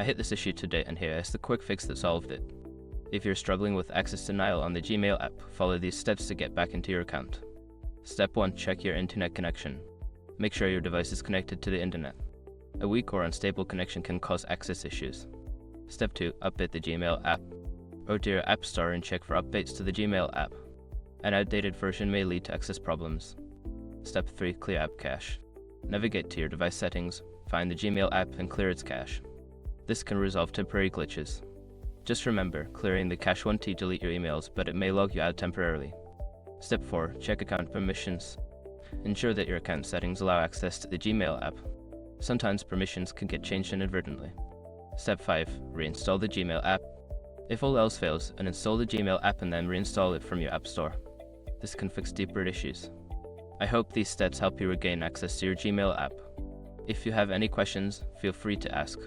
I hit this issue today and here is the quick fix that solved it. If you're struggling with access denial on the Gmail app, follow these steps to get back into your account. Step 1. Check your internet connection. Make sure your device is connected to the internet. A weak or unstable connection can cause access issues. Step 2. Update the Gmail app. Go to your App Store and check for updates to the Gmail app. An outdated version may lead to access problems. Step 3. Clear app cache. Navigate to your device settings, find the Gmail app and clear its cache. This can resolve temporary glitches. Just remember, clearing the cache won't delete your emails, but it may log you out temporarily. Step 4. Check account permissions. Ensure that your account settings allow access to the Gmail app. Sometimes permissions can get changed inadvertently. Step 5. Reinstall the Gmail app. If all else fails, uninstall the Gmail app and then reinstall it from your App Store. This can fix deeper issues. I hope these steps help you regain access to your Gmail app. If you have any questions, feel free to ask.